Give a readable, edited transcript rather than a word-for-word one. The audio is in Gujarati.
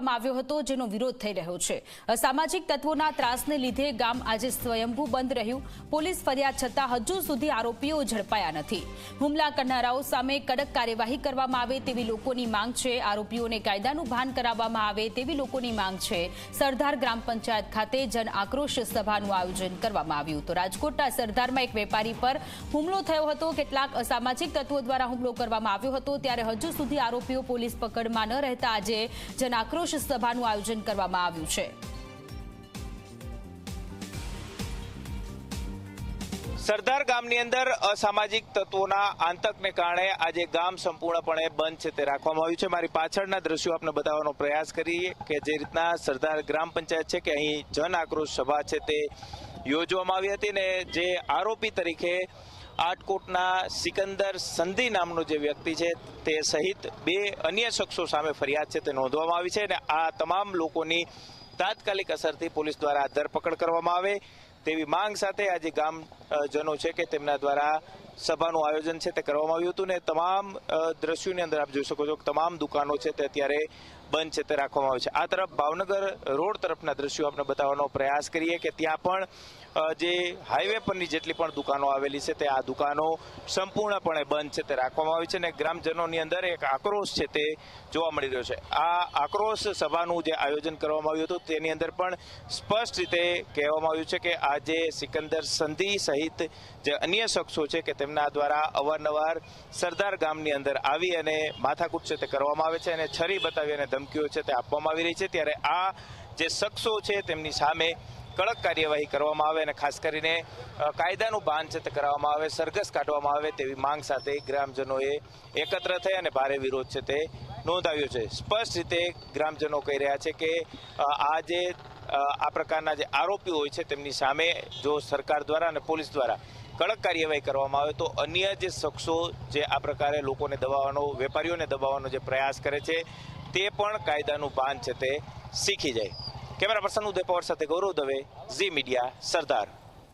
કરવામાં આવ્યો હતો, જેનો વિરોધ થઈ રહ્યો છે। અસામાજિક તત્વોના ત્રાસને લીધે ગામ આજે સ્વયંભૂ બંધ રહ્યું। પોલીસ ફરિયાદ છતાં હજુ સુધી આરોપીઓ ઝડપાયા નથી। હુમલા કરનારાઓ સામે કડક કાર્યવાહી કરવામાં આવે તેવી લોકોની માંગ છે। આરોપીઓને કાયદાનું ભાન કરાવવામાં આવે તેવી લોકોની માંગ છે। સરદાર ગ્રામ પંચાયત ખાતે જન આક્રોશ સભાનું આયોજન કરવામાં આવ્યું। તો રાજકોટના સરદારમાં એક વેપારી પર હુમલો થયો હતો। કેટલાક અસામાજિક તત્વો દ્વારા હુમલો કરવામાં આવ્યો હતો, ત્યારે હજુ સુધી આરોપીઓ પોલીસ પકડમાં ન રહેતા આજે જન આક્રોશ સભાનું આયોજન કરવામાં આવ્યું છે। સરદાર ગામની અંદર અસામાજિક તત્વોના આતંકને કારણે આજે ગામ સંપૂર્ણપણે બંધ છે તે રાખવામાં આવ્યું છે। મારી પાછળના દ્રશ્યો આપને બતાવવાનો પ્રયાસ કરીએ કે જે રીતના સરદાર ગ્રામ પંચાયત છે કે અહીં જન આક્રોશ સભા છે તે યોજવામાં આવી હતી ને જે આરોપી તરીકે આટકોટના સિકંદર સંધી નામનો જે વ્યક્તિ છે તે સહિત 2 અન્ય શખ્સો સામે ફરિયાદ છે તે નોંધવામાં આવી છે અને આ તમામ લોકોની તાત્કાલિક અસરથી પોલીસ દ્વારા ધરપકડ કરવામાં આવે તેવી માંગ સાથે આજે ગામજનો છે કે તેમના દ્વારા સભાનું આયોજન છે તે કરવામાં આવ્યું હતું ને તમામ દ્રશ્યોની અંદર આપ જોઈ શકો છો કે તમામ દુકાનો છે તે અત્યારે બંધ છે તે રાખવામાં આવે છે। આ તરફ ભાવનગર રોડ તરફના દ્રશ્યો આપણે બતાવવાનો પ્રયાસ કરીએ કે ત્યાં પણ જે હાઈવે પરની જેટલી પણ દુકાનો આવેલી છે તે આ દુકાનો સંપૂર્ણપણે બંધ છે તે રાખવામાં આવી છે અને ગ્રામજનોની અંદર એક આક્રોશ છે તે જોવા મળી રહ્યો છે। આ આક્રોશ સભાનું જે આયોજન કરવામાં આવ્યું હતું તેની અંદર પણ સ્પષ્ટ રીતે કહેવામાં આવ્યું છે કે આજે સિકંદર સંધી સહિત જે અન્ય શખ્સો છે કે તેમના દ્વારા અવારનવાર સરદાર ગામની અંદર આવી અને માથાકૂટ છે તે કરવામાં આવે છે અને છરી બતાવી અને ધમકીઓ છે તે આપવામાં આવી રહી છે। ત્યારે આ જે શખ્સો છે તેમની સામે કડક કાર્યવાહી કરવામાં આવે અને ખાસ કરીને કાયદાનું ભાન છે તે કરવામાં આવે, સરઘસ કાઢવામાં આવે તેવી માંગ સાથે ગ્રામજનોએ એકત્ર થઈ અને ભારે વિરોધ છે તે નોંધાવ્યો છે। સ્પષ્ટ રીતે ગ્રામજનો કહી રહ્યા છે કે આ જે આ પ્રકારના જે આરોપીઓ હોય છે તેમની સામે જો સરકાર દ્વારા અને પોલીસ દ્વારા કડક કાર્યવાહી કરવામાં આવે તો અન્ય જે શખ્સો જે આ પ્રકારે લોકોને દબાવવાનો, વેપારીઓને દબાવવાનો જે પ્રયાસ કરે છે તે પણ કાયદાનું ભાન છે તે શીખી જાય। કેમેરા પર્સન ઉદય પવાર સાથે ગૌરવ દવે, ઝી મીડિયા, સરદાર।